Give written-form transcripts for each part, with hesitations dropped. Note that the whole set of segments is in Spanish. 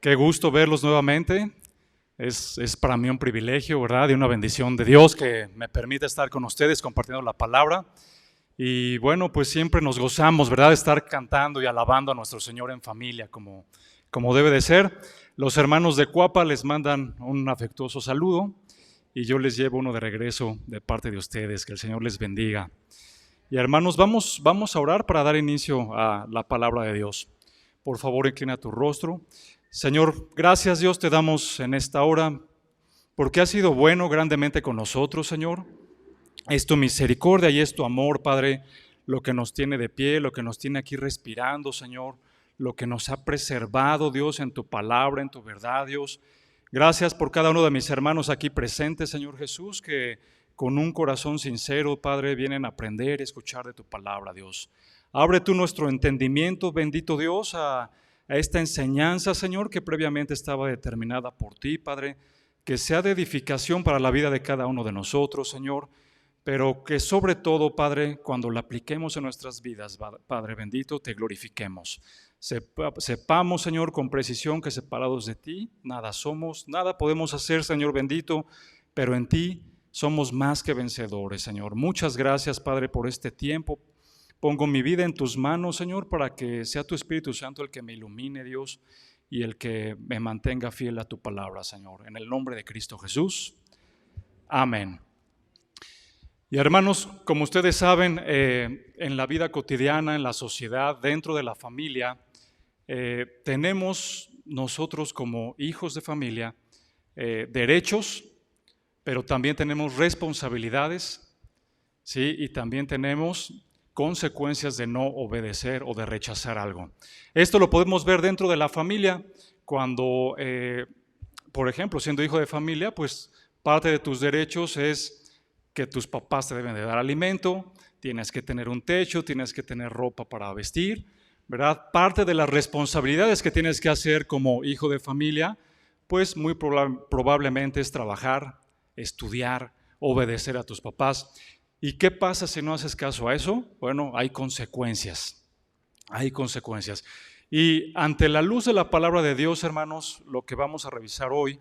Qué gusto verlos nuevamente. Es para mí un privilegio, ¿verdad? Y una bendición de Dios que me permite estar con ustedes compartiendo la palabra. Y bueno, pues siempre nos gozamos, ¿verdad? De estar cantando y alabando a nuestro Señor en familia, como debe de ser. Los hermanos de Cuapa les mandan un afectuoso saludo y yo les llevo uno de regreso de parte de ustedes. Que el Señor les bendiga. Y hermanos, vamos a orar para dar inicio a la palabra de Dios. Por favor, inclina tu rostro. Señor, gracias Dios te damos en esta hora, porque has sido bueno grandemente con nosotros, Señor. Es tu misericordia y es tu amor, Padre, lo que nos tiene de pie, lo que nos tiene aquí respirando, Señor, lo que nos ha preservado, Dios, en tu palabra, en tu verdad, Dios. Gracias por cada uno de mis hermanos aquí presentes, Señor Jesús, que con un corazón sincero, Padre, vienen a aprender y escuchar de tu palabra, Dios. Abre tú nuestro entendimiento, bendito Dios, a esta enseñanza, Señor, que previamente estaba determinada por ti, Padre, que sea de edificación para la vida de cada uno de nosotros, Señor, pero que sobre todo, Padre, cuando la apliquemos en nuestras vidas, Padre bendito, te glorifiquemos. Sepamos, Señor, con precisión que separados de ti, nada somos, nada podemos hacer, Señor bendito, pero en ti somos más que vencedores, Señor. Muchas gracias, Padre, por este tiempo. Pongo mi vida en tus manos, Señor, para que sea tu Espíritu Santo el que me ilumine, Dios, y el que me mantenga fiel a tu palabra, Señor. En el nombre de Cristo Jesús. Amén. Y hermanos, como ustedes saben, en la vida cotidiana, en la sociedad, dentro de la familia, tenemos nosotros como hijos de familia derechos, pero también tenemos responsabilidades, ¿sí? Y también tenemos consecuencias de no obedecer o de rechazar algo. Esto lo podemos ver dentro de la familia cuando, por ejemplo, siendo hijo de familia, pues parte de tus derechos es que tus papás te deben de dar alimento, tienes que tener un techo, tienes que tener ropa para vestir, ¿verdad? Parte de las responsabilidades que tienes que hacer como hijo de familia, pues muy probablemente es trabajar, estudiar, obedecer a tus papás. ¿Y qué pasa si no haces caso a eso? Bueno, hay consecuencias. Hay consecuencias. Y ante la luz de la palabra de Dios, hermanos, lo que vamos a revisar hoy,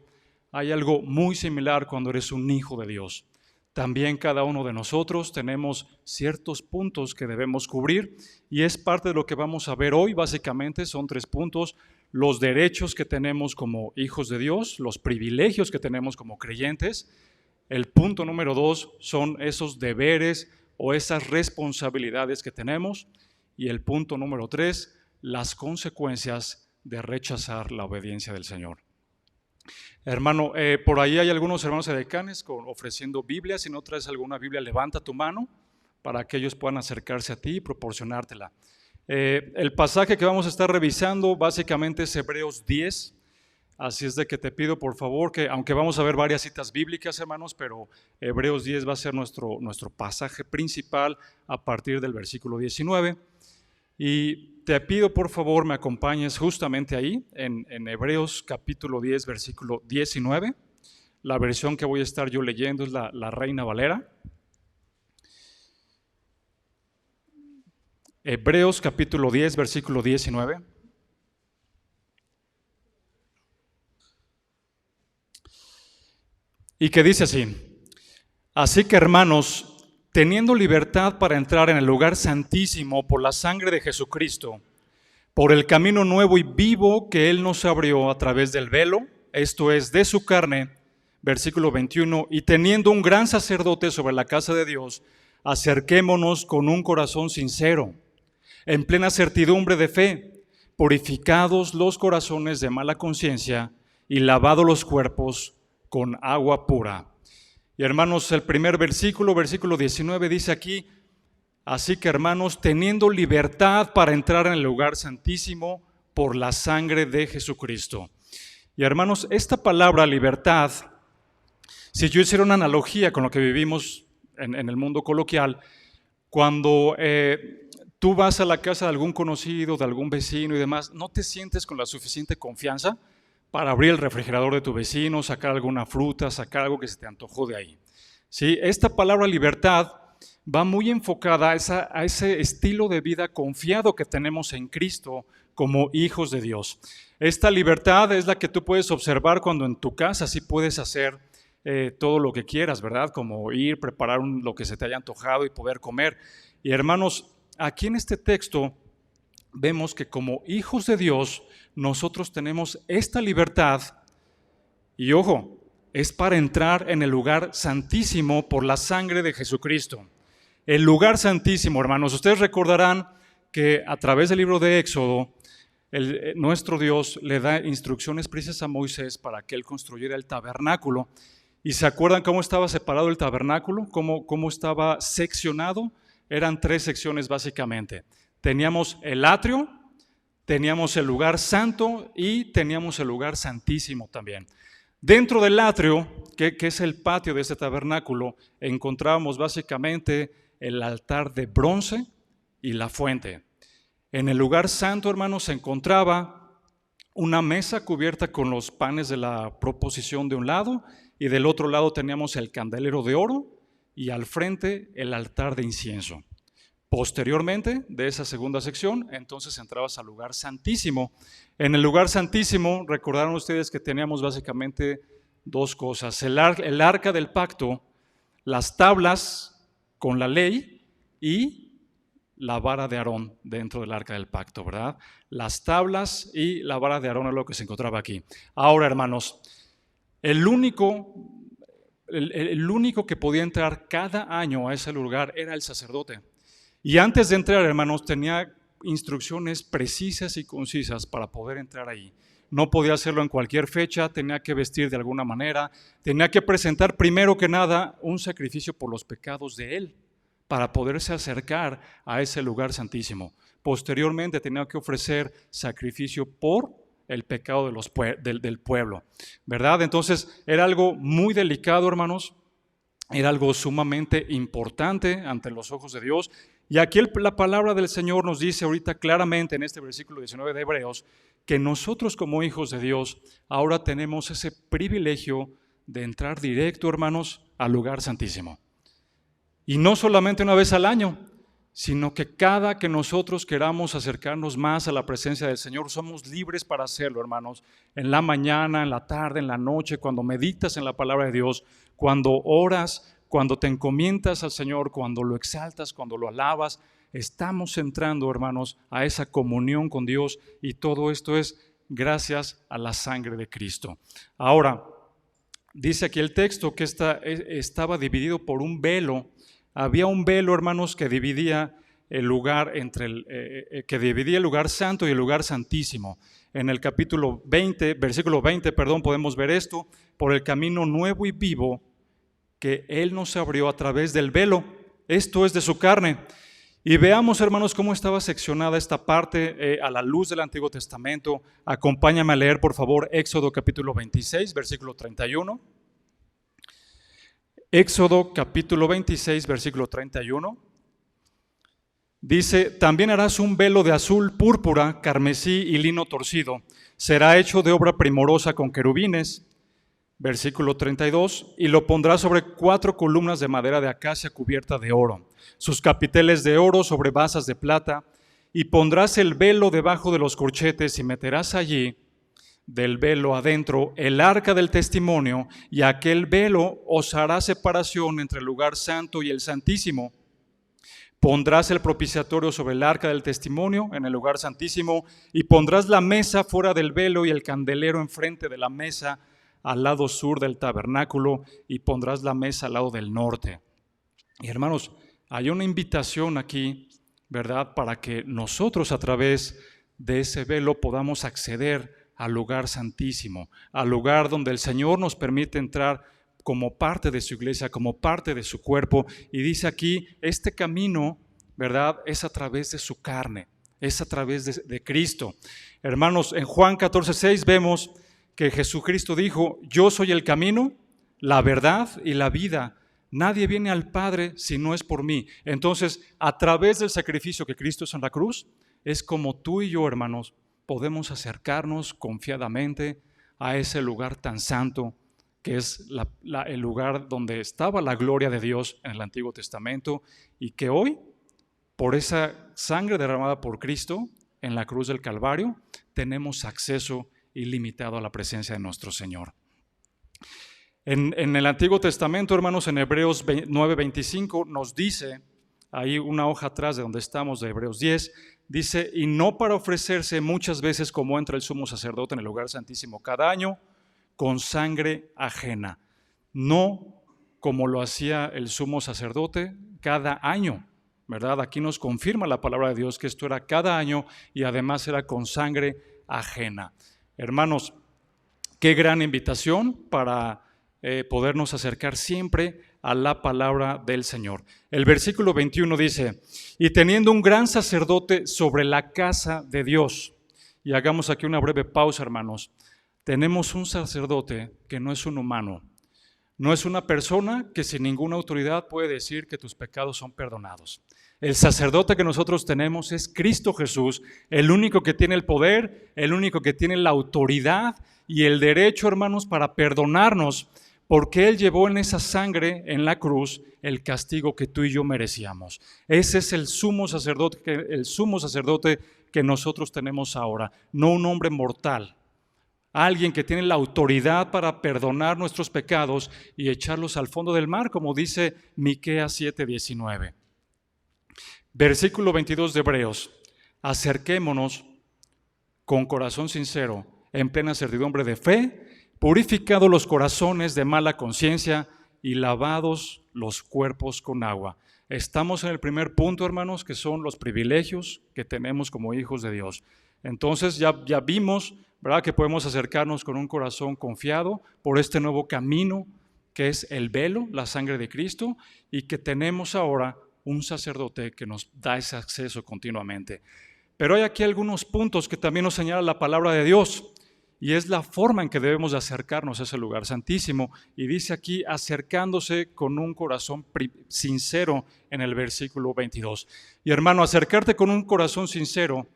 hay algo muy similar cuando eres un hijo de Dios. También cada uno de nosotros tenemos ciertos puntos que debemos cubrir y es parte de lo que vamos a ver hoy. Básicamente son 3 puntos: los derechos que tenemos como hijos de Dios, los privilegios que tenemos como creyentes. El punto número 2 son esos deberes o esas responsabilidades que tenemos. Y el punto número 3, las consecuencias de rechazar la obediencia del Señor. Hermano, por ahí hay algunos hermanos edecanes ofreciendo Biblias. Si no traes alguna Biblia, levanta tu mano para que ellos puedan acercarse a ti y proporcionártela. El pasaje que vamos a estar revisando básicamente es Hebreos 10. Así es de que te pido por favor que, aunque vamos a ver varias citas bíblicas, hermanos, pero Hebreos 10 va a ser nuestro pasaje principal a partir del versículo 19. Y te pido por favor me acompañes justamente ahí, en Hebreos capítulo 10, versículo 19. La versión que voy a estar yo leyendo es la Reina Valera. Hebreos capítulo 10, versículo 19. Y que dice así: así que hermanos, teniendo libertad para entrar en el lugar santísimo por la sangre de Jesucristo, por el camino nuevo y vivo que Él nos abrió a través del velo, esto es, de su carne, versículo 21, y teniendo un gran sacerdote sobre la casa de Dios, acerquémonos con un corazón sincero, en plena certidumbre de fe, purificados los corazones de mala conciencia y lavados los cuerpos con agua pura. Y hermanos, el primer versículo 19, dice aquí: así que hermanos, teniendo libertad para entrar en el lugar santísimo por la sangre de Jesucristo. Y hermanos, esta palabra libertad, si yo hiciera una analogía con lo que vivimos en el mundo coloquial, cuando tú vas a la casa de algún conocido, de algún vecino y demás, no te sientes con la suficiente confianza para abrir el refrigerador de tu vecino, sacar alguna fruta, sacar algo que se te antojó de ahí. ¿Sí? Esta palabra libertad va muy enfocada a ese estilo de vida confiado que tenemos en Cristo como hijos de Dios. Esta libertad es la que tú puedes observar cuando en tu casa sí puedes hacer todo lo que quieras, ¿verdad? Como ir, preparar lo que se te haya antojado y poder comer. Y hermanos, aquí en este texto vemos que como hijos de Dios nosotros tenemos esta libertad y ojo, es para entrar en el lugar santísimo por la sangre de Jesucristo. El lugar santísimo, hermanos, ustedes recordarán que a través del libro de Éxodo, nuestro Dios le da instrucciones precisas a Moisés para que él construyera el tabernáculo. ¿Y se acuerdan cómo estaba separado el tabernáculo? ¿Cómo estaba seccionado? Eran 3 secciones básicamente. Teníamos el atrio, teníamos el lugar santo y teníamos el lugar santísimo también. Dentro del atrio, que es el patio de este tabernáculo, encontrábamos básicamente el altar de bronce y la fuente. En el lugar santo, hermanos, se encontraba una mesa cubierta con los panes de la proposición de un lado y del otro lado teníamos el candelero de oro y al frente el altar de incienso. Posteriormente de esa segunda sección, entonces entrabas al lugar santísimo. En el lugar santísimo, recordaron ustedes que teníamos básicamente 2 cosas: el arca del pacto, las tablas con la ley y la vara de Aarón dentro del arca del pacto, ¿verdad? Las tablas y la vara de Aarón es lo que se encontraba aquí. Ahora, hermanos, el único que podía entrar cada año a ese lugar era el sacerdote. Y antes de entrar, hermanos, tenía instrucciones precisas y concisas para poder entrar ahí. No podía hacerlo en cualquier fecha, tenía que vestir de alguna manera, tenía que presentar primero que nada un sacrificio por los pecados de él, para poderse acercar a ese lugar santísimo. Posteriormente tenía que ofrecer sacrificio por el pecado del pueblo, ¿verdad? Entonces era algo muy delicado, hermanos, era algo sumamente importante ante los ojos de Dios. Y aquí la palabra del Señor nos dice ahorita claramente en este versículo 19 de Hebreos que nosotros como hijos de Dios ahora tenemos ese privilegio de entrar directo, hermanos, al lugar santísimo. Y no solamente una vez al año, sino que cada que nosotros queramos acercarnos más a la presencia del Señor, somos libres para hacerlo, hermanos. En la mañana, en la tarde, en la noche, cuando meditas en la palabra de Dios, cuando oras, cuando te encomiendas al Señor, cuando lo exaltas, cuando lo alabas, estamos entrando, hermanos, a esa comunión con Dios y todo esto es gracias a la sangre de Cristo. Ahora, dice aquí el texto que estaba dividido por un velo. Había un velo, hermanos, que dividía el lugar dividía el lugar santo y el lugar santísimo. En el capítulo 20, versículo 20, podemos ver esto: por el camino nuevo y vivo que Él nos abrió a través del velo, esto es de su carne. Y veamos, hermanos, cómo estaba seccionada esta parte a la luz del Antiguo Testamento. Acompáñame a leer, por favor, Éxodo capítulo 26, versículo 31. Éxodo capítulo 26, versículo 31. Dice: también harás un velo de azul, púrpura, carmesí y lino torcido. Será hecho de obra primorosa con querubines. Versículo 32. Y lo pondrás sobre 4 columnas de madera de acacia cubierta de oro. Sus capiteles de oro sobre basas de plata. Y pondrás el velo debajo de los corchetes y meterás allí del velo adentro el arca del testimonio, y aquel velo os hará separación entre el lugar santo y el santísimo. Pondrás el propiciatorio sobre el arca del testimonio en el lugar santísimo, y pondrás la mesa fuera del velo y el candelero enfrente de la mesa al lado sur del tabernáculo, y pondrás la mesa al lado del norte. Y hermanos, hay una invitación aquí, ¿verdad?, para que nosotros a través de ese velo podamos acceder al lugar santísimo, al lugar donde el Señor nos permite entrar como parte de su iglesia, como parte de su cuerpo. Y dice aquí, este camino, ¿verdad?, es a través de su carne, es a través de Cristo. Hermanos, en Juan 14:6 vemos que Jesucristo dijo: yo soy el camino, la verdad y la vida. Nadie viene al Padre si no es por mí. Entonces, a través del sacrificio que Cristo hizo en la cruz, es como tú y yo, hermanos, podemos acercarnos confiadamente a ese lugar tan santo que es el lugar donde estaba la gloria de Dios en el Antiguo Testamento, y que hoy, por esa sangre derramada por Cristo en la cruz del Calvario, tenemos acceso ilimitado a la presencia de nuestro Señor. En el Antiguo Testamento, hermanos, en Hebreos 9:25 nos dice, ahí una hoja atrás de donde estamos, de Hebreos 10, dice: y no para ofrecerse muchas veces como entra el sumo sacerdote en el lugar santísimo cada año, con sangre ajena, no como lo hacía el sumo sacerdote cada año, ¿verdad? Aquí nos confirma la palabra de Dios que esto era cada año y además era con sangre ajena. Hermanos, qué gran invitación para podernos acercar siempre a la palabra del Señor. El versículo 21 dice: y teniendo un gran sacerdote sobre la casa de Dios. Y hagamos aquí una breve pausa, hermanos. Tenemos un sacerdote que no es un humano, no es una persona que sin ninguna autoridad puede decir que tus pecados son perdonados. El sacerdote que nosotros tenemos es Cristo Jesús, el único que tiene el poder, el único que tiene la autoridad y el derecho, hermanos, para perdonarnos, porque Él llevó en esa sangre, en la cruz, el castigo que tú y yo merecíamos. Ese es el sumo sacerdote que nosotros tenemos ahora, no un hombre mortal. Alguien que tiene la autoridad para perdonar nuestros pecados y echarlos al fondo del mar, como dice Miqueas 7:19. Versículo 22 de Hebreos: acerquémonos con corazón sincero, en plena certidumbre de fe, purificados los corazones de mala conciencia y lavados los cuerpos con agua. Estamos en el primer punto, hermanos, que son los privilegios que tenemos como hijos de Dios. Entonces ya vimos, ¿verdad?, que podemos acercarnos con un corazón confiado por este nuevo camino que es el velo, la sangre de Cristo, y que tenemos ahora un sacerdote que nos da ese acceso continuamente. Pero hay aquí algunos puntos que también nos señala la palabra de Dios, y es la forma en que debemos de acercarnos a ese lugar santísimo. Y dice aquí, acercándose con un corazón sincero en el versículo 22. Y hermano, acercarte con un corazón sincero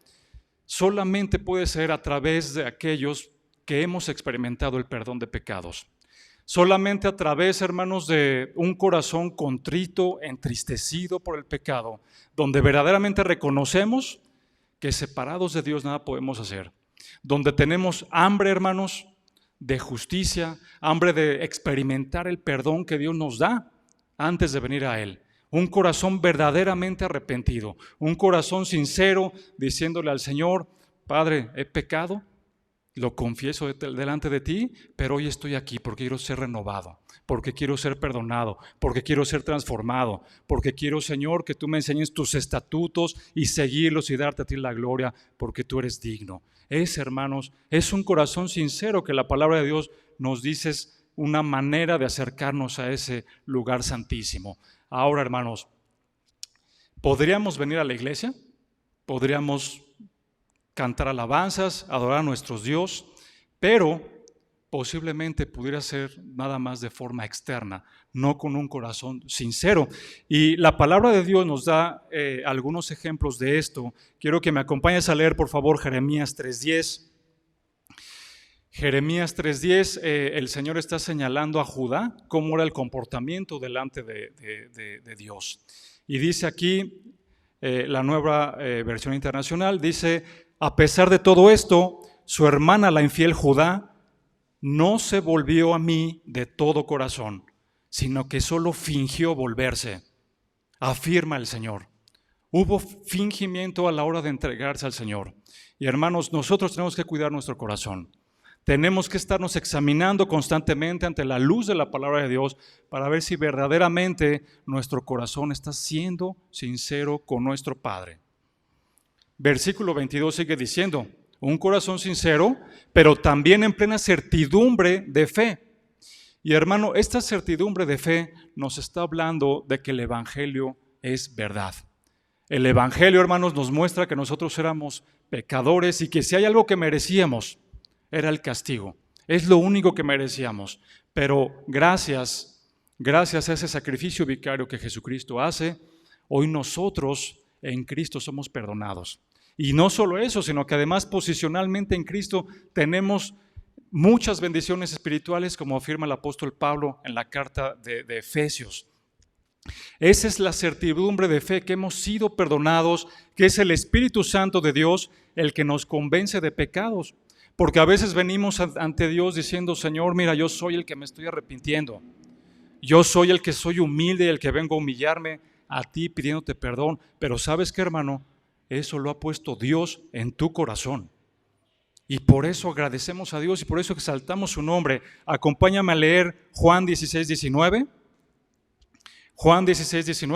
solamente puede ser a través de aquellos que hemos experimentado el perdón de pecados. Solamente a través, hermanos, de un corazón contrito, entristecido por el pecado, donde verdaderamente reconocemos que separados de Dios nada podemos hacer. Donde tenemos hambre, hermanos, de justicia, hambre de experimentar el perdón que Dios nos da antes de venir a Él. Un corazón verdaderamente arrepentido, un corazón sincero diciéndole al Señor: Padre, he pecado, lo confieso delante de ti, pero hoy estoy aquí porque quiero ser renovado, porque quiero ser perdonado, porque quiero ser transformado, porque quiero, Señor, que tú me enseñes tus estatutos y seguirlos y darte a ti la gloria, porque tú eres digno. Hermanos, es un corazón sincero que la palabra de Dios nos dice es una manera de acercarnos a ese lugar santísimo. Ahora, hermanos, ¿podríamos venir a la iglesia? ¿Podríamos cantar alabanzas, adorar a nuestro Dios? Pero posiblemente pudiera ser nada más de forma externa, no con un corazón sincero. Y la palabra de Dios nos da algunos ejemplos de esto. Quiero que me acompañes a leer, por favor, Jeremías 3:10. Jeremías 3:10, el Señor está señalando a Judá cómo era el comportamiento delante de Dios. Y dice aquí, la nueva versión internacional, dice: a pesar de todo esto, su hermana, la infiel Judá, no se volvió a mí de todo corazón, sino que solo fingió volverse, afirma el Señor. Hubo fingimiento a la hora de entregarse al Señor. Y hermanos, nosotros tenemos que cuidar nuestro corazón. Tenemos que estarnos examinando constantemente ante la luz de la palabra de Dios para ver si verdaderamente nuestro corazón está siendo sincero con nuestro Padre. Versículo 22 sigue diciendo, un corazón sincero, pero también en plena certidumbre de fe. Y hermano, esta certidumbre de fe nos está hablando de que el Evangelio es verdad. El Evangelio, hermanos, nos muestra que nosotros éramos pecadores y que si hay algo que merecíamos, era el castigo. Es lo único que merecíamos. Pero gracias a ese sacrificio vicario que Jesucristo hace, hoy nosotros en Cristo somos perdonados. Y no solo eso, sino que además posicionalmente en Cristo tenemos muchas bendiciones espirituales, como afirma el apóstol Pablo en la carta de Efesios. Esa es la certidumbre de fe, que hemos sido perdonados, que es el Espíritu Santo de Dios el que nos convence de pecados. Porque a veces venimos ante Dios diciendo, Señor, mira, yo soy el que me estoy arrepintiendo. Yo soy el que soy humilde, el que vengo a humillarme a ti pidiéndote perdón. Pero ¿sabes qué, hermano? Eso lo ha puesto Dios en tu corazón. Y por eso agradecemos a Dios y por eso exaltamos su nombre. Acompáñame a leer Juan 16, 19. Juan 16,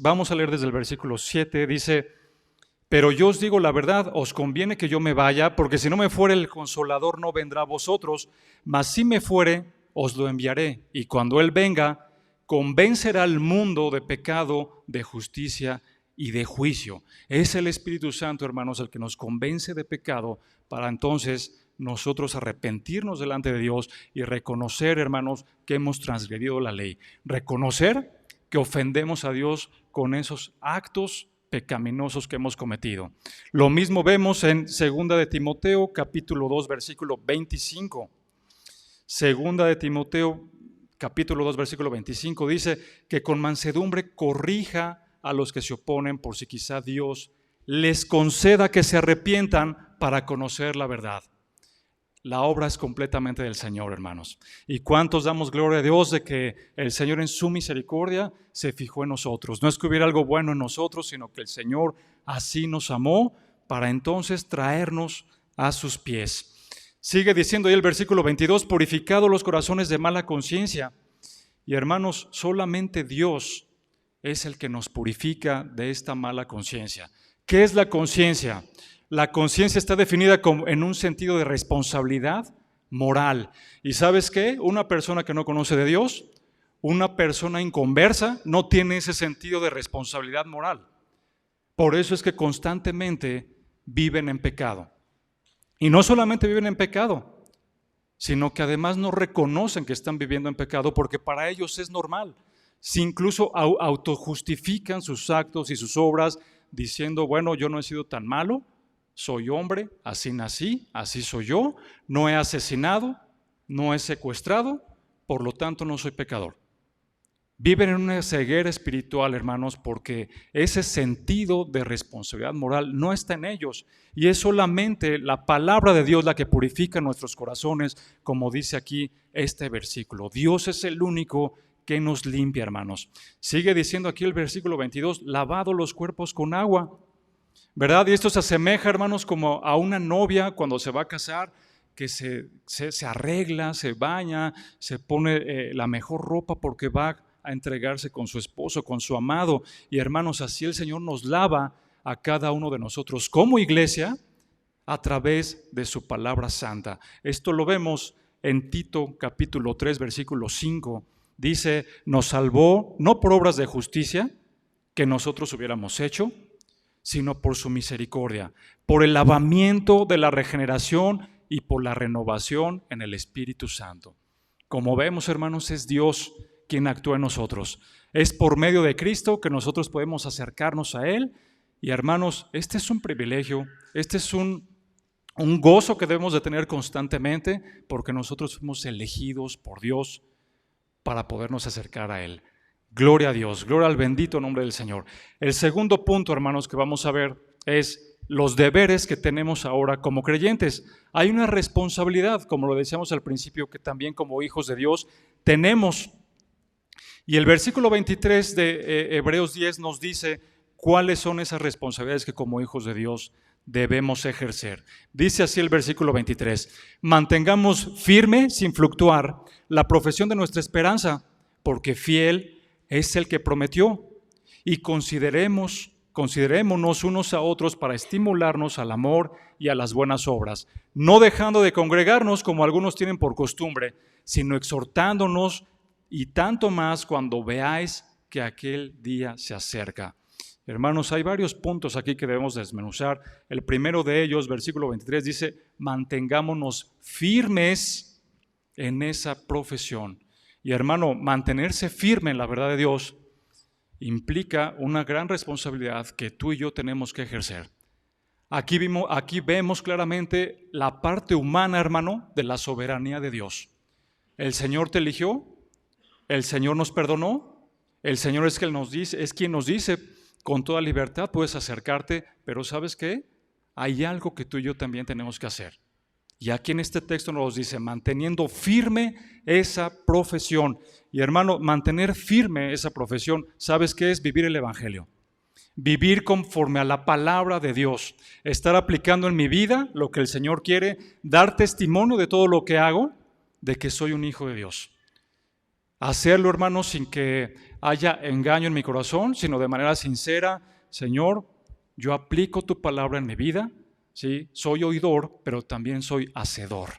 vamos a leer desde el versículo 7, dice, pero yo os digo la verdad, os conviene que yo me vaya, porque si no me fuere el Consolador no vendrá a vosotros, mas si me fuere, os lo enviaré, y cuando Él venga, convencerá al mundo de pecado, de justicia y de juicio. Es el Espíritu Santo, hermanos, el que nos convence de pecado para entonces nosotros arrepentirnos delante de Dios y reconocer, hermanos, que hemos transgredido la ley. Reconocer que ofendemos a Dios con esos actos pecaminosos que hemos cometido. Lo mismo vemos en 2 de Timoteo, capítulo 2, versículo 25. 2 de Timoteo, capítulo 2, versículo 25, dice que con mansedumbre corrija a los que se oponen, por si quizá Dios les conceda que se arrepientan para conocer la verdad. La obra es completamente del Señor, hermanos. ¿Y cuántos damos gloria a Dios de que el Señor en su misericordia se fijó en nosotros? No es que hubiera algo bueno en nosotros, sino que el Señor así nos amó para entonces traernos a sus pies. Sigue diciendo ahí el versículo 22, purificado los corazones de mala conciencia. Y hermanos, solamente Dios es el que nos purifica de esta mala conciencia. ¿Qué es la conciencia? La conciencia está definida como en un sentido de responsabilidad moral. ¿Y sabes qué? Una persona que no conoce de Dios, una persona inconversa, no tiene ese sentido de responsabilidad moral. Por eso es que constantemente viven en pecado. Y no solamente viven en pecado, sino que además no reconocen que están viviendo en pecado porque para ellos es normal. Si incluso autojustifican sus actos y sus obras diciendo, bueno, yo no he sido tan malo, soy hombre, así nací, así soy yo, no he asesinado, no he secuestrado, por lo tanto no soy pecador. Viven en una ceguera espiritual, hermanos, porque ese sentido de responsabilidad moral no está en ellos. Y es solamente la palabra de Dios la que purifica nuestros corazones, como dice aquí este versículo. Dios es el único que nos limpia, hermanos. Sigue diciendo aquí el versículo 22, lavado los cuerpos con agua, ¿verdad? Y esto se asemeja, hermanos, como a una novia cuando se va a casar, que se arregla, se baña, se pone la mejor ropa porque va a entregarse con su esposo, con su amado. Y hermanos, así el Señor nos lava a cada uno de nosotros como iglesia a través de su palabra santa. Esto lo vemos en Tito capítulo 3, versículo 5. Dice, nos salvó no por obras de justicia que nosotros hubiéramos hecho, sino por su misericordia, por el lavamiento de la regeneración y por la renovación en el Espíritu Santo. Como vemos, hermanos, es Dios quien actúa en nosotros. Es por medio de Cristo que nosotros podemos acercarnos a Él. Y hermanos, este es un privilegio, este es un gozo que debemos de tener constantemente, porque nosotros fuimos elegidos por Dios para podernos acercar a Él. Gloria a Dios, gloria al bendito nombre del Señor. El segundo punto, hermanos, que vamos a ver es los deberes que tenemos ahora como creyentes. Hay una responsabilidad, como lo decíamos al principio, que también como hijos de Dios tenemos. Y el versículo 23 de Hebreos 10 nos dice cuáles son esas responsabilidades que como hijos de Dios debemos ejercer. Dice así el versículo 23, mantengamos firme, sin fluctuar, la profesión de nuestra esperanza, porque fiel es el que prometió. y considerémonos unos a otros para estimularnos al amor y a las buenas obras, no dejando de congregarnos como algunos tienen por costumbre, sino exhortándonos, y tanto más cuando veáis que aquel día se acerca. Hermanos, hay varios puntos aquí que debemos desmenuzar. El primero de ellos, versículo 23, dice: mantengámonos firmes en esa profesión. Y hermano, mantenerse firme en la verdad de Dios implica una gran responsabilidad que tú y yo tenemos que ejercer. Aquí vemos claramente la parte humana, hermano, de la soberanía de Dios. El Señor te eligió, el Señor nos perdonó, el Señor es quien nos dice con toda libertad puedes acercarte, pero ¿sabes qué? Hay algo que tú y yo también tenemos que hacer. Y aquí en este texto nos dice, manteniendo firme esa profesión. Y hermano, mantener firme esa profesión, ¿sabes qué es? Vivir el Evangelio. Vivir conforme a la palabra de Dios. Estar aplicando en mi vida lo que el Señor quiere, dar testimonio de todo lo que hago, de que soy un hijo de Dios. Hacerlo, hermano, sin que haya engaño en mi corazón, sino de manera sincera. Señor, yo aplico tu palabra en mi vida. ¿Sí? Soy oidor, pero también soy hacedor.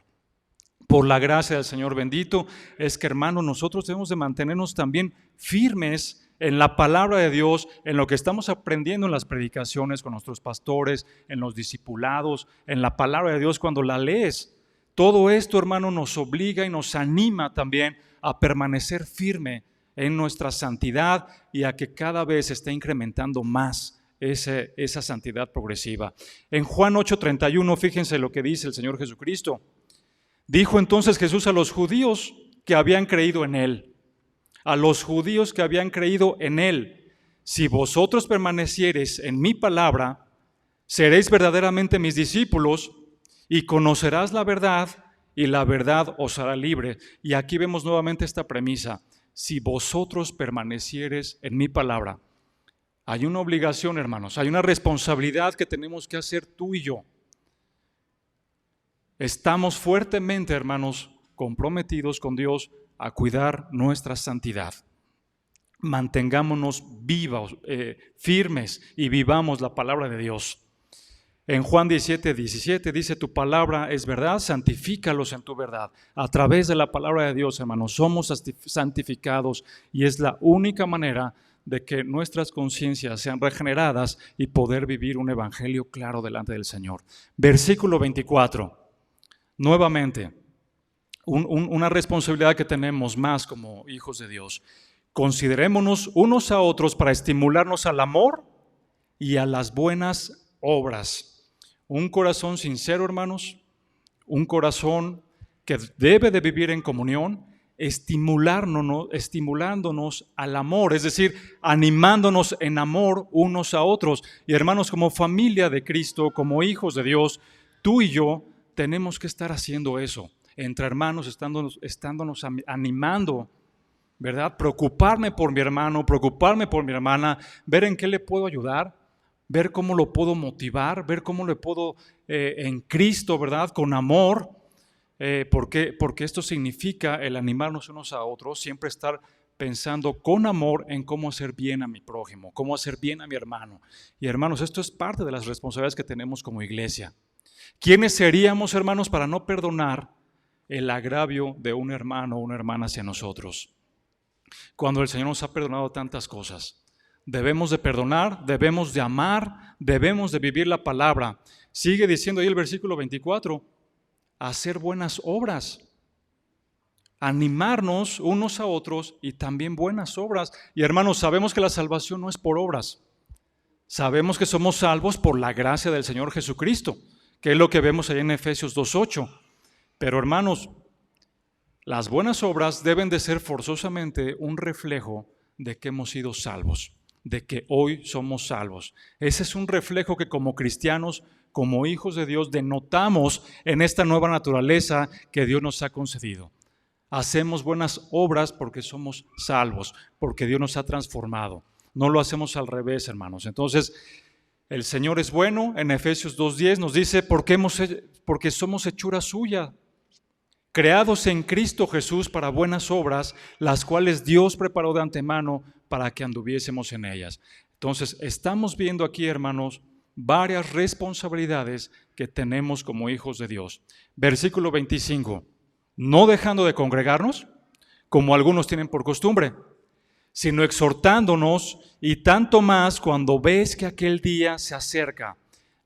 Por la gracia del Señor bendito, es que, hermano, nosotros debemos de mantenernos también firmes en la palabra de Dios, en lo que estamos aprendiendo en las predicaciones con nuestros pastores, en los discipulados, en la palabra de Dios cuando la lees. Todo esto, hermano, nos obliga y nos anima también a permanecer firme en nuestra santidad y a que cada vez se esté incrementando más esa santidad progresiva. En Juan 8:31, fíjense lo que dice el Señor Jesucristo. Dijo entonces Jesús a los judíos que habían creído en Él, si vosotros permaneciereis en mi palabra, seréis verdaderamente mis discípulos y conocerás la verdad y la verdad os hará libre. Y aquí vemos nuevamente esta premisa, si vosotros permaneciereis en mi palabra. Hay una obligación, hermanos, hay una responsabilidad que tenemos que hacer tú y yo. Estamos fuertemente, hermanos, comprometidos con Dios a cuidar nuestra santidad. Mantengámonos vivos, firmes y vivamos la palabra de Dios. En Juan 17 dice, tu palabra es verdad, santifícalos en tu verdad. A través de la palabra de Dios, hermanos, somos santificados y es la única manera de que nuestras conciencias sean regeneradas y poder vivir un evangelio claro delante del Señor. Versículo 24, nuevamente, una responsabilidad que tenemos más como hijos de Dios. Considerémonos unos a otros para estimularnos al amor y a las buenas obras. Un corazón sincero, hermanos, un corazón que debe de vivir en comunión, estimulándonos al amor, es decir, animándonos en amor unos a otros. Y hermanos, como familia de Cristo, como hijos de Dios, tú y yo tenemos que estar haciendo eso, entre hermanos, estándonos animando, ¿verdad? Preocuparme por mi hermano, preocuparme por mi hermana, ver en qué le puedo ayudar, ver cómo lo puedo motivar, ver cómo le puedo en Cristo, ¿verdad? Con amor. Porque esto significa el animarnos unos a otros, siempre estar pensando con amor en cómo hacer bien a mi prójimo, cómo hacer bien a mi hermano. Y hermanos, esto es parte de las responsabilidades que tenemos como iglesia. ¿Quiénes seríamos, hermanos, para no perdonar el agravio de un hermano o una hermana hacia nosotros? Cuando el Señor nos ha perdonado tantas cosas. Debemos de perdonar, debemos de amar, debemos de vivir la palabra. Sigue diciendo ahí el versículo 24, hacer buenas obras, animarnos unos a otros y también buenas obras. Y hermanos, sabemos que la salvación no es por obras. Sabemos que somos salvos por la gracia del Señor Jesucristo, que es lo que vemos ahí en Efesios 2:8. Pero hermanos, las buenas obras deben de ser forzosamente un reflejo de que hemos sido salvos, de que hoy somos salvos. Ese es un reflejo que como cristianos, como hijos de Dios, denotamos en esta nueva naturaleza que Dios nos ha concedido. Hacemos buenas obras porque somos salvos, porque Dios nos ha transformado. No lo hacemos al revés, hermanos. Entonces, el Señor es bueno. En Efesios 2:10 nos dice, porque somos hechura suya, creados en Cristo Jesús para buenas obras, las cuales Dios preparó de antemano para que anduviésemos en ellas. Entonces, estamos viendo aquí, hermanos, varias responsabilidades que tenemos como hijos de Dios. Versículo 25, no dejando de congregarnos, como algunos tienen por costumbre, sino exhortándonos, y tanto más cuando ves que aquel día se acerca,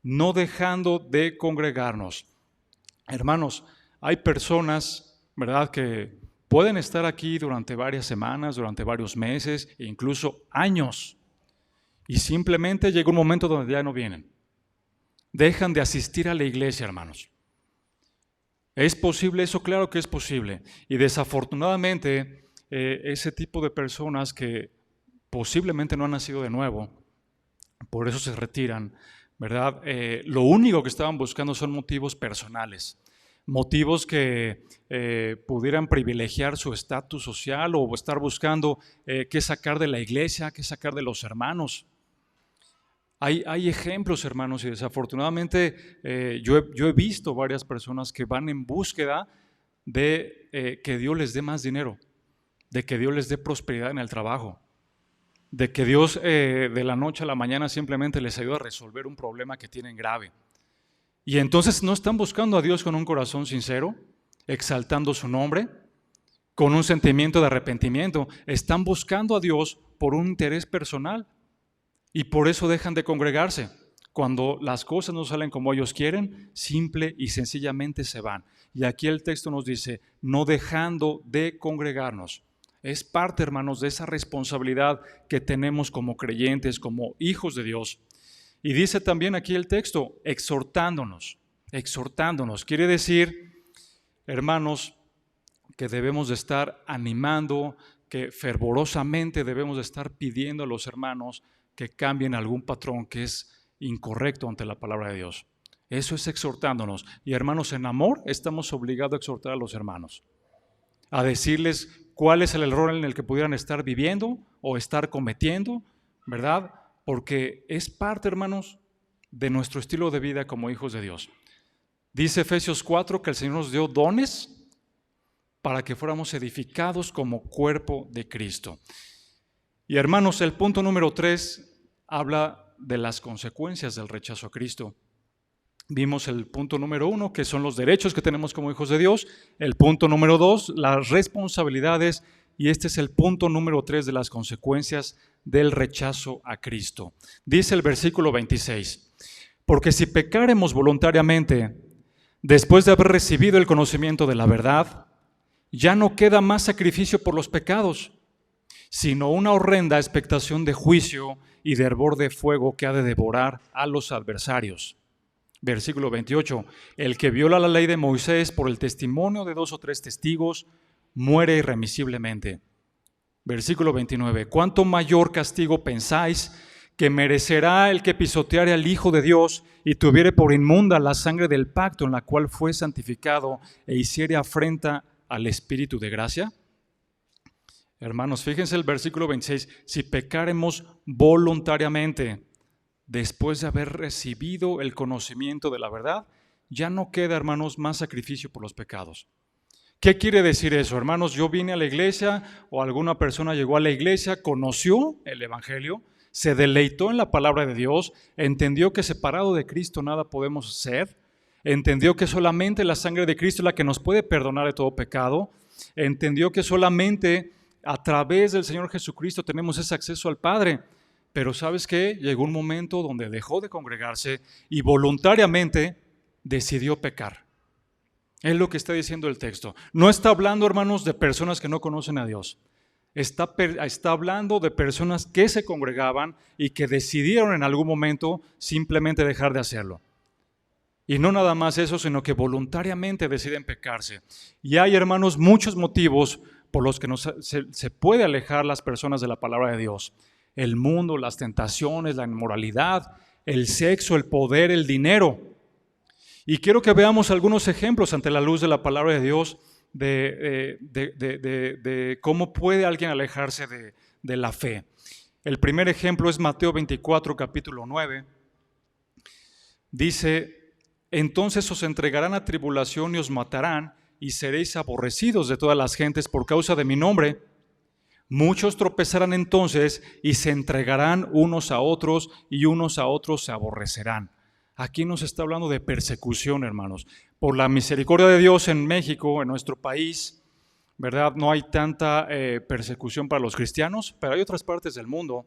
no dejando de congregarnos. Hermanos, hay personas, ¿verdad?, que pueden estar aquí durante varias semanas, durante varios meses e incluso años, y simplemente llega un momento donde ya no vienen. Dejan de asistir a la iglesia, hermanos. ¿Es posible eso? Claro que es posible. Y desafortunadamente, ese tipo de personas que posiblemente no han nacido de nuevo, por eso se retiran, ¿verdad? Lo único que estaban buscando son motivos personales, motivos que pudieran privilegiar su estatus social o estar buscando qué sacar de la iglesia, qué sacar de los hermanos. Hay ejemplos, hermanos, y desafortunadamente yo he visto varias personas que van en búsqueda de que Dios les dé más dinero, de que Dios les dé prosperidad en el trabajo, de que Dios de la noche a la mañana simplemente les ayude a resolver un problema que tienen grave. Y entonces no están buscando a Dios con un corazón sincero, exaltando su nombre, con un sentimiento de arrepentimiento. Están buscando a Dios por un interés personal. Y por eso dejan de congregarse. Cuando las cosas no salen como ellos quieren, simple y sencillamente se van. Y aquí el texto nos dice, no dejando de congregarnos. Es parte, hermanos, de esa responsabilidad que tenemos como creyentes, como hijos de Dios. Y dice también aquí el texto, exhortándonos. Exhortándonos. Quiere decir, hermanos, que debemos de estar animando, que fervorosamente debemos de estar pidiendo a los hermanos que cambien algún patrón que es incorrecto ante la palabra de Dios. Eso es exhortándonos. Y hermanos, en amor estamos obligados a exhortar a los hermanos, a decirles cuál es el error en el que pudieran estar viviendo o estar cometiendo, ¿verdad? Porque es parte, hermanos, de nuestro estilo de vida como hijos de Dios. Dice Efesios 4 que el Señor nos dio dones para que fuéramos edificados como cuerpo de Cristo. Y hermanos, el punto número 3 habla de las consecuencias del rechazo a Cristo. Vimos el punto número 1, que son los derechos que tenemos como hijos de Dios. El punto número 2, las responsabilidades. Y este es el punto número 3 de las consecuencias del rechazo a Cristo. Dice el versículo 26, porque si pecáremos voluntariamente, después de haber recibido el conocimiento de la verdad, ya no queda más sacrificio por los pecados, sino una horrenda expectación de juicio y de hervor de fuego que ha de devorar a los adversarios. Versículo 28, el que viola la ley de Moisés por el testimonio de 2 o 3 testigos, muere irremisiblemente. Versículo 29, ¿cuánto mayor castigo pensáis que merecerá el que pisoteare al Hijo de Dios y tuviere por inmunda la sangre del pacto en la cual fue santificado e hiciere afrenta al Espíritu de gracia? Hermanos, fíjense el versículo 26, si pecáremos voluntariamente, después de haber recibido el conocimiento de la verdad, ya no queda, hermanos, más sacrificio por los pecados. ¿Qué quiere decir eso? Hermanos, yo vine a la iglesia o alguna persona llegó a la iglesia, conoció el Evangelio, se deleitó en la palabra de Dios, entendió que separado de Cristo nada podemos ser, entendió que solamente la sangre de Cristo es la que nos puede perdonar de todo pecado, entendió que solamente a través del Señor Jesucristo tenemos ese acceso al Padre. Pero ¿sabes qué? Llegó un momento donde dejó de congregarse y voluntariamente decidió pecar. Es lo que está diciendo el texto. No está hablando, hermanos, de personas que no conocen a Dios. Está hablando de personas que se congregaban y que decidieron en algún momento simplemente dejar de hacerlo. Y no nada más eso, sino que voluntariamente deciden pecarse. Y hay, hermanos, muchos motivos por los que se puede alejar las personas de la palabra de Dios. El mundo, las tentaciones, la inmoralidad, el sexo, el poder, el dinero. Y quiero que veamos algunos ejemplos ante la luz de la palabra de Dios de cómo puede alguien alejarse de la fe. El primer ejemplo es Mateo 24, capítulo 9. Dice, entonces os entregarán a tribulación y os matarán, y seréis aborrecidos de todas las gentes por causa de mi nombre. Muchos tropezarán entonces y se entregarán unos a otros y unos a otros se aborrecerán. Aquí nos está hablando de persecución, hermanos. Por la misericordia de Dios en México, en nuestro país, ¿verdad? No hay tanta persecución para los cristianos, pero hay otras partes del mundo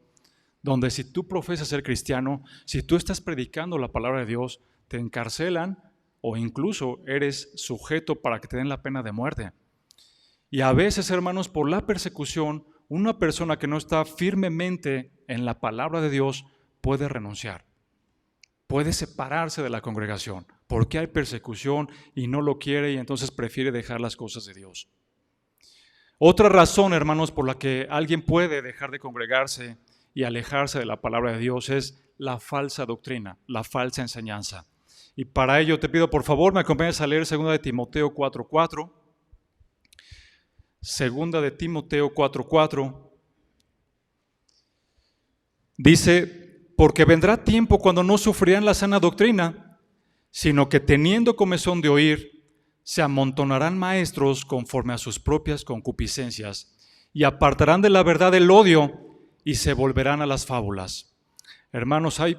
donde si tú profesas ser cristiano, si tú estás predicando la palabra de Dios, te encarcelan o incluso eres sujeto para que te den la pena de muerte. Y a veces, hermanos, por la persecución, una persona que no está firmemente en la palabra de Dios puede renunciar, puede separarse de la congregación, porque hay persecución y no lo quiere y entonces prefiere dejar las cosas de Dios. Otra razón, hermanos, por la que alguien puede dejar de congregarse y alejarse de la palabra de Dios es la falsa doctrina, la falsa enseñanza. Y para ello te pido, por favor, me acompañes a leer 2 de Timoteo 4:4. 2 de Timoteo 4:4 dice: porque vendrá tiempo cuando no sufrirán la sana doctrina, sino que teniendo comezón de oír, se amontonarán maestros conforme a sus propias concupiscencias, y apartarán de la verdad el odio, y se volverán a las fábulas. Hermanos, hay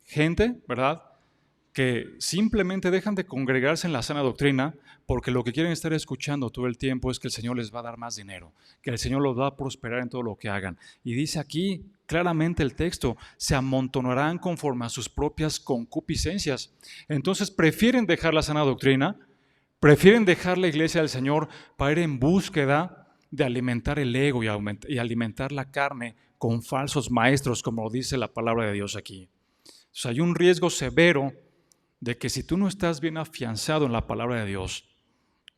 gente, ¿verdad?, que simplemente dejan de congregarse en la sana doctrina porque lo que quieren estar escuchando todo el tiempo es que el Señor les va a dar más dinero, que el Señor los va a prosperar en todo lo que hagan. Y dice aquí claramente el texto: se amontonarán conforme a sus propias concupiscencias. Entonces prefieren dejar la sana doctrina, prefieren dejar la iglesia del Señor para ir en búsqueda de alimentar el ego y alimentar la carne con falsos maestros, como dice la palabra de Dios aquí. O sea, hay un riesgo severo de que si tú no estás bien afianzado en la palabra de Dios,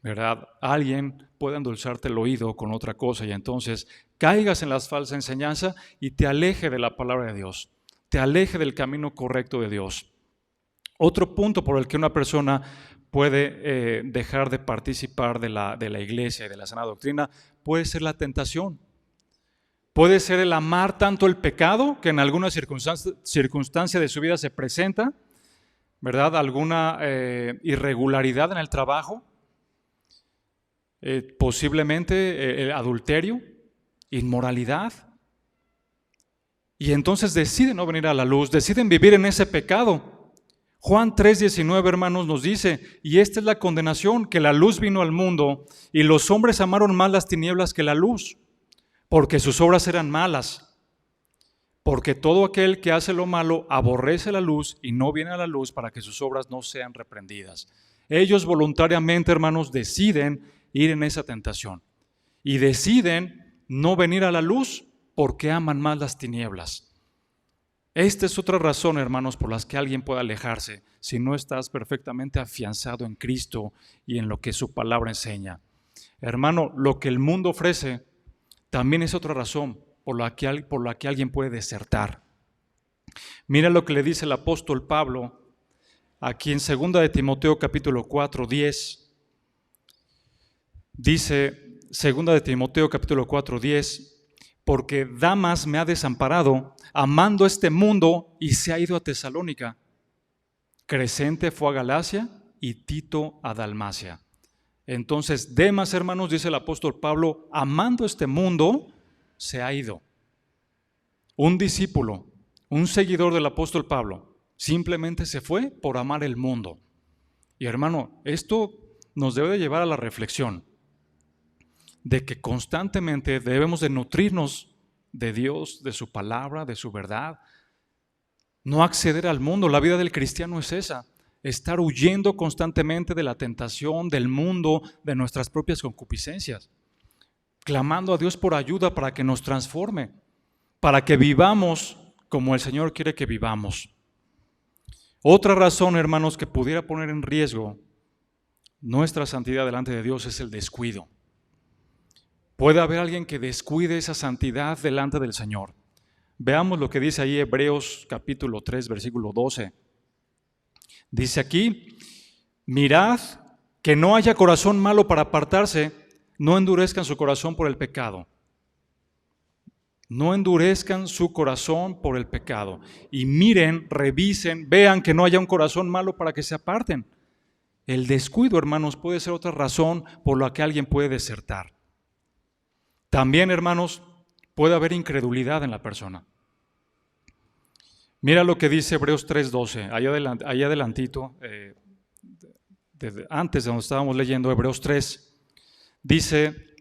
¿verdad?, alguien puede endulzarte el oído con otra cosa y entonces caigas en la falsa enseñanza y te aleje de la palabra de Dios, te aleje del camino correcto de Dios. Otro punto por el que una persona puede dejar de participar de la iglesia y de la sana doctrina puede ser la tentación. Puede ser el amar tanto el pecado que en alguna circunstancia de su vida se presenta, ¿verdad?, alguna irregularidad en el trabajo, posiblemente adulterio, inmoralidad, y entonces deciden no venir a la luz, deciden vivir en ese pecado. Juan 3:19, hermanos, nos dice: y esta es la condenación, que la luz vino al mundo, y los hombres amaron más las tinieblas que la luz, porque sus obras eran malas. Porque todo aquel que hace lo malo aborrece la luz y no viene a la luz para que sus obras no sean reprendidas. Ellos voluntariamente, hermanos, deciden ir en esa tentación y deciden no venir a la luz porque aman más las tinieblas. Esta es otra razón, hermanos, por las que alguien puede alejarse si no estás perfectamente afianzado en Cristo y en lo que su palabra enseña. Hermano, lo que el mundo ofrece también es otra razón por la que alguien puede desertar. Mira lo que le dice el apóstol Pablo aquí en 2 de Timoteo capítulo 4:10. Dice 2 de Timoteo capítulo 4:10: porque Damas me ha desamparado, amando este mundo, y se ha ido a Tesalónica. Crescente fue a Galacia y Tito a Dalmacia. Entonces Demas, hermanos, dice el apóstol Pablo, amando este mundo, se ha ido. Un discípulo, un seguidor del apóstol Pablo, simplemente se fue por amar el mundo. Y hermano, esto nos debe de llevar a la reflexión de que constantemente debemos de nutrirnos de Dios, de su palabra, de su verdad. No acceder al mundo. La vida del cristiano es esa: estar huyendo constantemente de la tentación, del mundo, de nuestras propias concupiscencias, clamando a Dios por ayuda para que nos transforme, para que vivamos como el Señor quiere que vivamos. Otra razón, hermanos, que pudiera poner en riesgo nuestra santidad delante de Dios es el descuido. Puede haber alguien que descuide esa santidad delante del Señor. Veamos lo que dice ahí Hebreos capítulo 3, versículo 12. Dice aquí: mirad que no haya corazón malo para apartarse, no endurezcan su corazón por el pecado. No endurezcan su corazón por el pecado. Y miren, revisen, vean que no haya un corazón malo para que se aparten. El descuido, hermanos, puede ser otra razón por la que alguien puede desertar. También, hermanos, puede haber incredulidad en la persona. Mira lo que dice Hebreos 3:12, ahí adelantito, antes de donde estábamos leyendo Hebreos 3, dice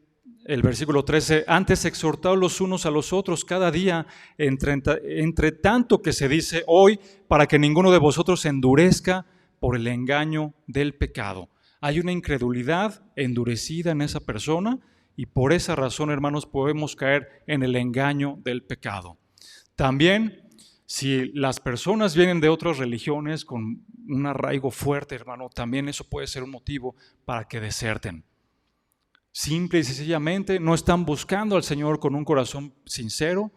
el versículo 13, antes exhortaos los unos a los otros cada día, entre tanto que se dice hoy, para que ninguno de vosotros se endurezca por el engaño del pecado. Hay una incredulidad endurecida en esa persona y por esa razón, hermanos, podemos caer en el engaño del pecado. También, si las personas vienen de otras religiones con un arraigo fuerte, hermano, también eso puede ser un motivo para que deserten. Simple y sencillamente no están buscando al Señor con un corazón sincero,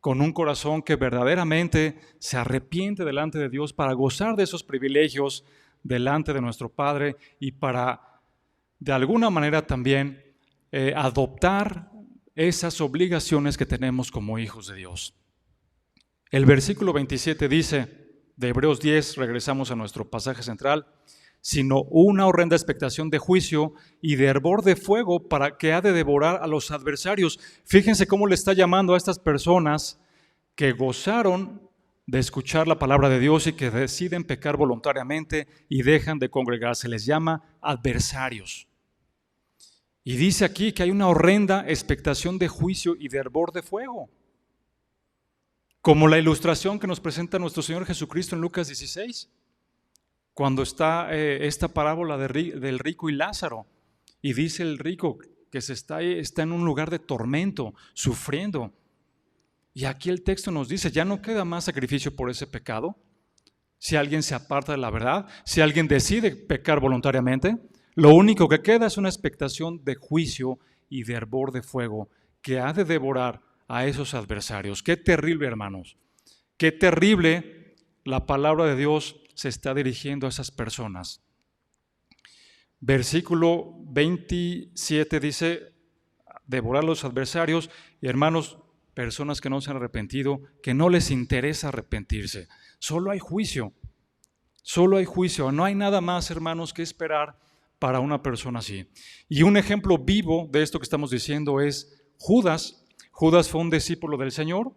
con un corazón que verdaderamente se arrepiente delante de Dios para gozar de esos privilegios delante de nuestro Padre y para, de alguna manera también, adoptar esas obligaciones que tenemos como hijos de Dios. El versículo 27 dice, de Hebreos 10, regresamos a nuestro pasaje central, sino una horrenda expectación de juicio y de hervor de fuego para que ha de devorar a los adversarios. Fíjense cómo le está llamando a estas personas que gozaron de escuchar la palabra de Dios y que deciden pecar voluntariamente y dejan de congregarse. Les llama adversarios. Y dice aquí que hay una horrenda expectación de juicio y de hervor de fuego. Como la ilustración que nos presenta nuestro Señor Jesucristo en Lucas 16, cuando está esta parábola del rico y Lázaro, y dice el rico que está en un lugar de tormento, sufriendo. Y aquí el texto nos dice, ya no queda más sacrificio por ese pecado. Si alguien se aparta de la verdad, si alguien decide pecar voluntariamente, lo único que queda es una expectación de juicio y de hervor de fuego que ha de devorar a esos adversarios. Qué terrible, hermanos. Qué terrible la palabra de Dios se está dirigiendo a esas personas. Versículo 27 dice, devorar a los adversarios. Y hermanos, personas que no se han arrepentido, que no les interesa arrepentirse. Solo hay juicio. Solo hay juicio. No hay nada más, hermanos, que esperar para una persona así. Y un ejemplo vivo de esto que estamos diciendo es Judas. Judas fue un discípulo del Señor.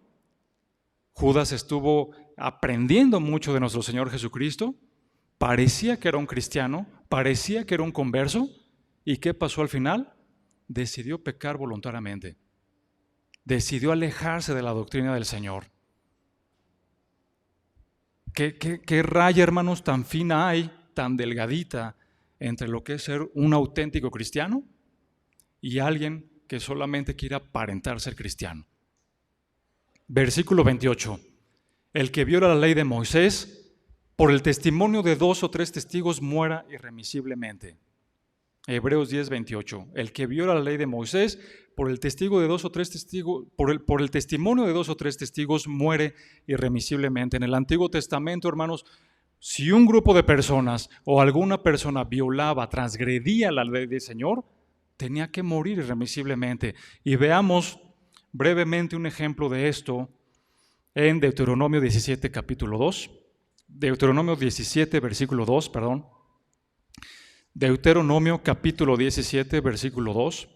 Judas estuvo aprendiendo mucho de nuestro Señor Jesucristo. Parecía que era un cristiano, parecía que era un converso. ¿Y qué pasó al final? Decidió pecar voluntariamente. Decidió alejarse de la doctrina del Señor. ¿Qué raya, hermanos, tan fina hay, tan delgadita, entre lo que es ser un auténtico cristiano y alguien que solamente quiere aparentar ser cristiano? Versículo 28. El que viola la ley de Moisés, por el testimonio de 2 o 3 testigos, muera irremisiblemente. Hebreos 10, 28. El que viola la ley de Moisés, por el testimonio de 2 o 3 testigos, muere irremisiblemente. En el Antiguo Testamento, hermanos, si un grupo de personas o alguna persona violaba, transgredía la ley del Señor, tenía que morir irremisiblemente. Y veamos brevemente un ejemplo de esto en Deuteronomio 17, capítulo 2. Deuteronomio 17, versículo 2, perdón. Deuteronomio capítulo 17, versículo 2.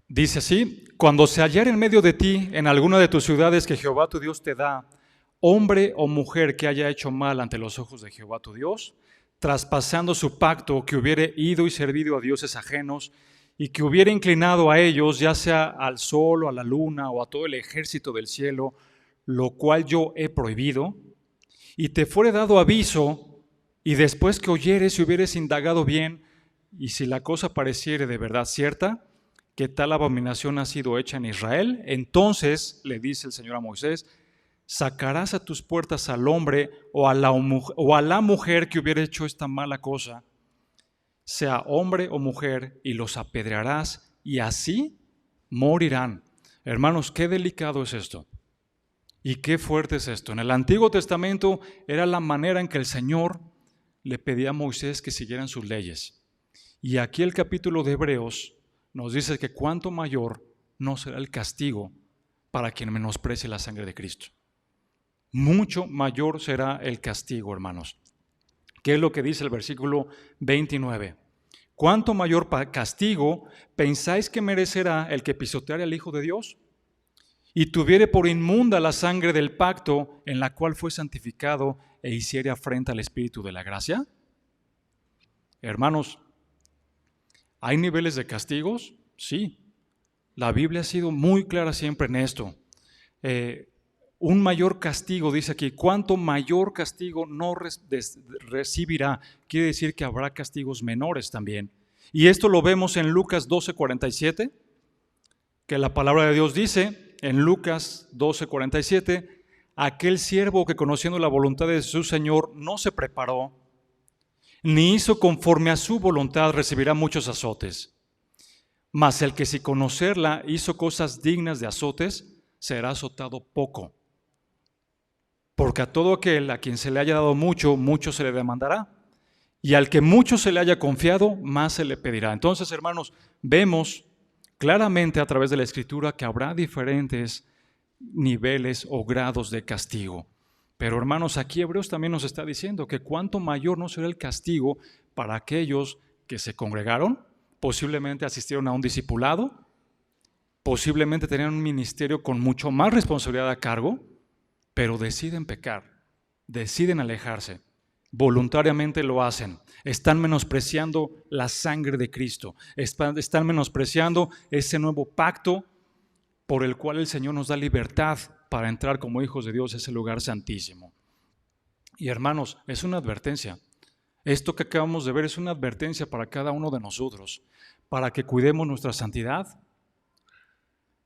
Dice así, cuando se hallare en medio de ti, en alguna de tus ciudades que Jehová tu Dios te da, hombre o mujer que haya hecho mal ante los ojos de Jehová tu Dios, traspasando su pacto, que hubiere ido y servido a dioses ajenos, y que hubiere inclinado a ellos, ya sea al sol o a la luna o a todo el ejército del cielo, lo cual yo he prohibido, y te fuere dado aviso, y después que oyeres y hubieres indagado bien, y si la cosa pareciere de verdad cierta, que tal abominación ha sido hecha en Israel, entonces, le dice el Señor a Moisés, sacarás a tus puertas al hombre o a la mujer que hubiera hecho esta mala cosa, sea hombre o mujer, y los apedrearás, y así morirán. Hermanos, qué delicado es esto. Y qué fuerte es esto. En el Antiguo Testamento era la manera en que el Señor le pedía a Moisés que siguieran sus leyes. Y aquí el capítulo de Hebreos nos dice que cuánto mayor no será el castigo para quien menosprecie la sangre de Cristo. mucho mayor será el castigo, hermanos. ¿Qué es lo que dice el versículo 29? ¿Cuánto mayor castigo pensáis que merecerá el que pisoteare al Hijo de Dios y tuviere por inmunda la sangre del pacto en la cual fue santificado e hiciere afrenta al Espíritu de la gracia? Hermanos, ¿hay niveles de castigos? Sí. La Biblia ha sido muy clara siempre en esto. Un mayor castigo, dice aquí, ¿cuánto mayor castigo no recibirá? Quiere decir que habrá castigos menores también. Y esto lo vemos en Lucas 12:47, que la palabra de Dios dice, en Lucas 12:47, aquel siervo que conociendo la voluntad de su Señor no se preparó, ni hizo conforme a su voluntad, recibirá muchos azotes. Mas el que sin conocerla hizo cosas dignas de azotes, será azotado poco. Porque a todo aquel a quien se le haya dado mucho, mucho se le demandará. Y al que mucho se le haya confiado, más se le pedirá. Entonces, hermanos, vemos claramente a través de la Escritura que habrá diferentes niveles o grados de castigo. Pero, hermanos, aquí Hebreos también nos está diciendo que cuánto mayor no será el castigo para aquellos que se congregaron, posiblemente asistieron a un discipulado, posiblemente tenían un ministerio con mucho más responsabilidad a cargo, pero deciden pecar, deciden alejarse, voluntariamente lo hacen, están menospreciando la sangre de Cristo, están menospreciando ese nuevo pacto por el cual el Señor nos da libertad para entrar como hijos de Dios a ese lugar santísimo. Y hermanos, es una advertencia. Esto que acabamos de ver es una advertencia para cada uno de nosotros, para que cuidemos nuestra santidad,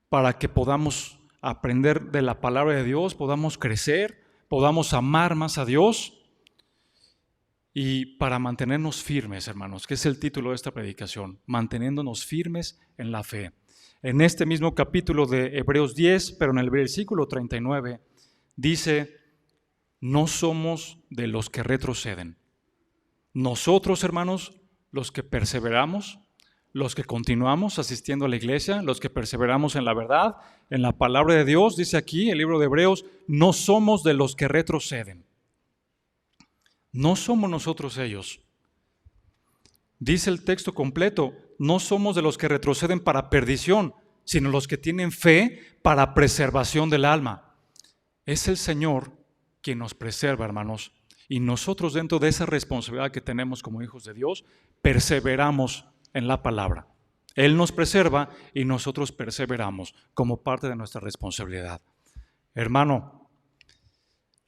para que podamos aprender de la palabra de Dios, podamos crecer, podamos amar más a Dios y para mantenernos firmes, hermanos, que es el título de esta predicación, manteniéndonos firmes en la fe. En este mismo capítulo de Hebreos 10, pero en el versículo 39, dice, no somos de los que retroceden. Nosotros, hermanos, los que perseveramos, los que continuamos asistiendo a la iglesia, los que perseveramos en la verdad, en la palabra de Dios, dice aquí el libro de Hebreos, no somos de los que retroceden. No somos nosotros ellos. Dice el texto completo, no somos de los que retroceden para perdición, sino los que tienen fe para preservación del alma. Es el Señor quien nos preserva, hermanos, y nosotros dentro de esa responsabilidad que tenemos como hijos de Dios, perseveramos en la palabra. Él nos preserva y nosotros perseveramos como parte de nuestra responsabilidad. Hermano,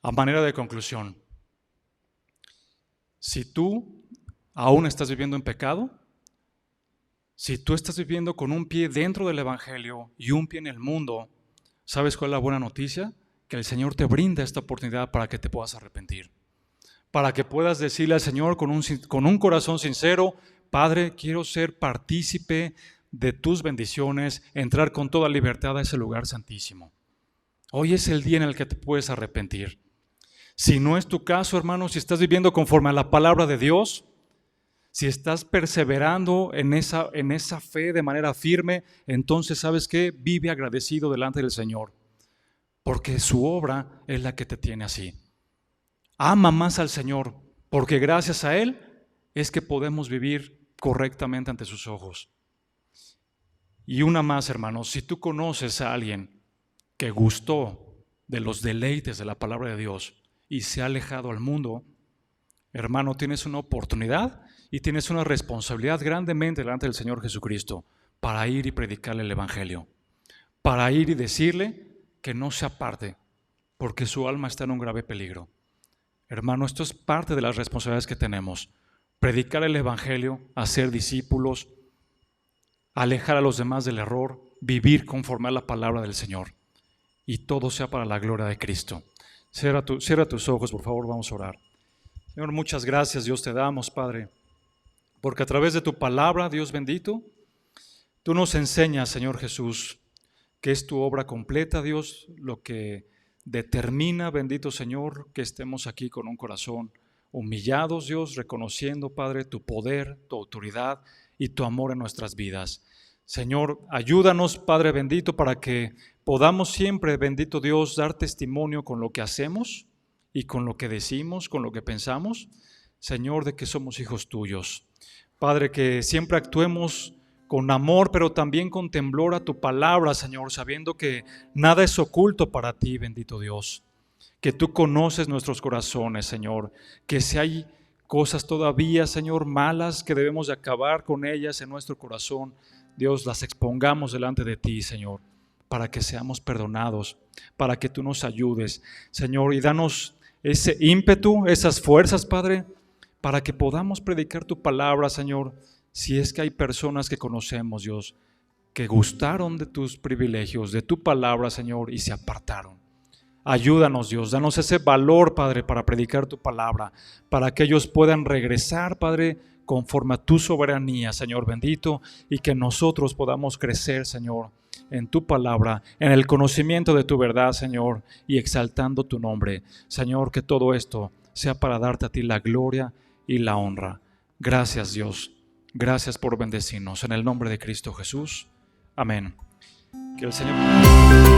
a manera de conclusión, si tú aún estás viviendo en pecado, si tú estás viviendo con un pie dentro del Evangelio y un pie en el mundo, ¿sabes cuál es la buena noticia? Que el Señor te brinda esta oportunidad para que te puedas arrepentir. Para que puedas decirle al Señor con un corazón sincero, Padre, quiero ser partícipe de tus bendiciones, entrar con toda libertad a ese lugar santísimo. Hoy es el día en el que te puedes arrepentir. Si no es tu caso, hermano, si estás viviendo conforme a la palabra de Dios, si estás perseverando en esa fe de manera firme, entonces, ¿sabes qué? Vive agradecido delante del Señor, porque su obra es la que te tiene así. Ama más al Señor, porque gracias a Él es que podemos vivir correctamente ante sus ojos. Y una más, hermanos, si tú conoces a alguien que gustó de los deleites de la palabra de Dios y se ha alejado al mundo, hermano, tienes una oportunidad y tienes una responsabilidad grandemente delante del Señor Jesucristo para ir y predicarle el Evangelio, para ir y decirle que no se aparte, porque su alma está en un grave peligro. Hermano, esto es parte de las responsabilidades que tenemos. Predicar el Evangelio, hacer discípulos, alejar a los demás del error, vivir conforme a la palabra del Señor. Y todo sea para la gloria de Cristo. Cierra tus ojos, por favor, vamos a orar. Señor, muchas gracias, Dios, te damos, Padre, porque a través de tu palabra, Dios bendito, tú nos enseñas, Señor Jesús, que es tu obra completa, Dios, lo que determina, bendito Señor, que estemos aquí con un corazón humillados, Dios, reconociendo, Padre, tu poder, tu autoridad y tu amor en nuestras vidas. Señor, ayúdanos, Padre bendito, para que podamos siempre, bendito Dios, dar testimonio con lo que hacemos y con lo que decimos, con lo que pensamos, Señor, de que somos hijos tuyos. Padre, que siempre actuemos con amor, pero también con temblor a tu palabra, Señor, sabiendo que nada es oculto para ti, bendito Dios. Que tú conoces nuestros corazones, Señor, que si hay cosas todavía, Señor, malas, que debemos de acabar con ellas en nuestro corazón, Dios, las expongamos delante de ti, Señor, para que seamos perdonados, para que tú nos ayudes, Señor, y danos ese ímpetu, esas fuerzas, Padre, para que podamos predicar tu palabra, Señor, si es que hay personas que conocemos, Dios, que gustaron de tus privilegios, de tu palabra, Señor, y se apartaron. Ayúdanos, Dios, danos ese valor, Padre, para predicar tu palabra, para que ellos puedan regresar, Padre, conforme a tu soberanía, Señor bendito, y que nosotros podamos crecer, Señor, en tu palabra, en el conocimiento de tu verdad, Señor, y exaltando tu nombre. Señor, que todo esto sea para darte a ti la gloria y la honra. Gracias, Dios. Gracias por bendecirnos. En el nombre de Cristo Jesús. Amén. Que el Señor...